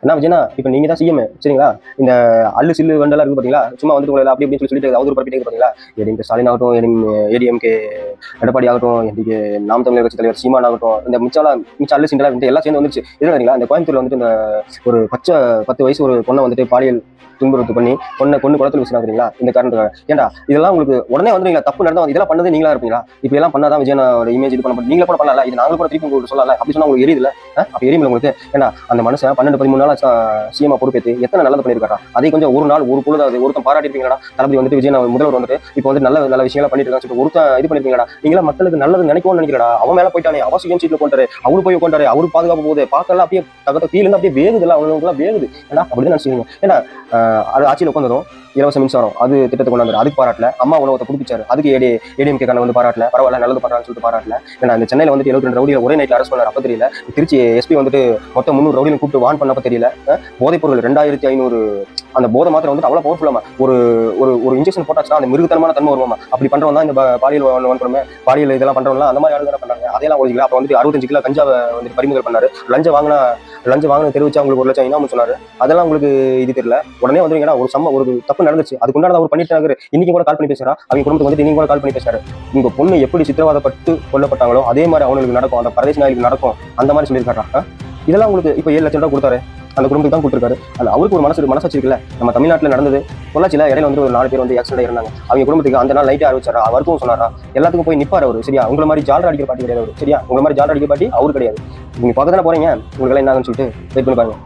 என்ன விஜயனா, இப்போ நீங்க தான் சிஎம் சரிங்களா? இந்த அல்லு சில்லு வண்டெல்லாம் இருக்கு பாத்தீங்களா, சும்மா வந்து உங்களை அப்படி இப்படின்னு சொல்லிட்டு அவதூறு பரப்பிட்டே இருக்கு பாத்தீங்களா? ஏடிஎம்கே ஸ்டாலின் ஆகட்டும், ஏடிஎம்கே எடப்பாடி ஆகட்டும், என்டிகே நாம் தமிழர் கட்சி தலைவர் சீமான் ஆகட்டும், இந்த மிச்ச அல்லு சிண்டலா எல்லாம் சேர்ந்து வந்துச்சு. இதுல இந்த கோயம்புத்தூர்ல வந்துட்டு இந்த ஒரு 10 வயசு ஒரு பொண்ணை வந்துட்டு பாலியல் துன்புறுத்து பண்ணி கொண்டு குளத்தில் வீசினாங்கிறீங்களா? இந்த காரணத்துக்காக ஏன்டா இதெல்லாம் உங்களுக்கு உடனே வந்துருங்களா? தப்பு நடந்தா இதெல்லாம் பண்ணது நீங்களா இருப்பீங்களா? இப்ப எல்லாம் பண்ணாதான் விஜயனோட இமேஜ் இது பண்ண நீங்களே கூட பண்ணல, இது நாங்களும் கூட திருப்பி உங்களுக்கு சொல்லல. அப்படி சொன்னா உங்களுக்கு எரியுதுல? அப்ப எரியுமில்ல உங்களுக்கு? ஏன்னா அந்த மனுஷன் 12-13 நாள் சிஎம் பொறுப்பேற்று எத்தனை நல்லது பண்ணிருக்காரா? அதை கொஞ்சம் ஒரு நாள் ஒரு பொழுது ஒருத்தன் பாராட்டிருப்பீங்களா? தளபதி வந்துட்டு விஜய் முதல்வர் வந்துட்டு இப்போ வந்து நல்ல நல்ல விஷயங்களை பண்ணிட்டு இருக்கான்னு சொல்லிட்டு ஒருத்தன் இது பண்ணிருப்பீங்களா? நீங்களா மக்களுக்கு நல்லது நினைக்கும்னு நினைக்கிறா? அவன் மேல போயிட்டானே, அவன் சிஎம் சீட்ல கொண்டாரு, அவரு போய் உட்காண்டாரு, அவரு பாதுகாப்பு போகுது, பார்க்கலாம் அப்படியே தகத்த கீழ இருந்து அப்படியே வேகுது, அவங்களுக்கு எல்லாம் வேகுது. ஏன்னா அப்படின்னு நினைச்சுக்கீங்க. ஏன்னா அது ஆட்சியில் உட்காந்ததும் இலவச மின்சாரம் அது திட்டத்தை கொண்டாந்து அதுக்கு பாராட்டல, அம்மா உணவத்தை புதுப்பிச்சாரு, அதுக்கு ஏடிஎம்கே வந்து பாராட்டல, பரவாயில்ல நல்லது பண்றான்னு சொல்லிட்டு பாராட்டல. ஏன்னா இந்த சென்னையில வந்து 72 ரவுடியில் ஒரே நைட்ல அரெஸ்ட் பண்ணாரு, அப்ப தெரியல. திருச்சி எஸ்பி வந்துட்டு மொத்தம் 300 ரவுடியும் கூப்பிட்டு வான் பண்ணப்ப தெரியல. போதைப் பொருள் 2500 அந்த போதை மாத்திரம் வந்துட்டு அவ்வளவு பவர்ஃபுல்லாமா ஒரு இன்ஜெக்ஷன் போட்டாச்சுன்னா அந்த மிருகத்தனமான தன்மை வருவாமா. அப்படி பண்றவங்க தான் இந்த பாலியல் வன்கொடுமை பாலியல் இதெல்லாம் பண்றவங்க அந்த மாதிரி ஆளுங்க பண்றாங்க. அதையெல்லாம் ஒழிக்கல. அப்ப வந்துட்டு 65 கிலோ கஞ்சாவை வந்துட்டு பறிமுதல் பண்ணாரு. லஞ்சம் வாங்கின தெரிவிச்சா உங்களுக்கு 1 லட்சம் இனாம் சொன்னாரு. அதெல்லாம் உங்களுக்கு இது தெரியல. உடனே வந்துருங்கன்னா ஒரு தப்பு நடந்துச்சு, அதுக்கு உண்டான அவர் பண்ணிட்டாரு. இன்னைக்கு கூட கால் பண்ணி பேசுறா, அவங்க குடும்பத்துக்கு வந்துட்டு இன்னைக்கு கூட கால் பண்ணி பேசுறாரு. உங்க பொண்ணு எப்படி சித்திரவாதப்பட்டு கொல்லப்பட்டாங்களோ அதே மாதிரி அவங்களுக்கு நடக்கும், அந்த பரதேசி நாய்க்கு நடக்கும், அந்த மாதிரி சொல்லியிருக்காரா? இதெல்லாம் உங்களுக்கு இப்ப 7 லட்சம் ரூபாய் கொடுத்தாரு, அந்த குடும்பத்துக்கு தான் கொடுத்துருக்காரு. அது அவருக்கு ஒரு மனசாட்சி இருக்குல்ல. நம்ம தமிழ்நாட்டில் நடந்தது பொள்ளாச்சியில இடையில வந்து ஒரு 4 பேர் வந்து ஆக்சிடென்ட் இருந்தாங்க. அவங்க குடும்பத்துக்கு அந்த நாள் லைட்டே அறிவிச்சாரா? அவருக்கும் சொன்னாரா? எல்லாத்துக்கும் போய் நிப்பாரு அவரு. சரியா? உங்களை மாதிரி ஜாலரா அடிக்கிற பாட்டி கிடையாது அவரு. சரியா? உங்களை மாதிரி ஜாலரா அடிக்கிற பாட்டி அவரு கிடையாது. நீங்க பார்க்க தானே போறீங்க, உங்களுக்கு எல்லாம் என்ன ஆகுன்னு சொல்லிட்டு வெயிட் பண்ணி பாருங்க.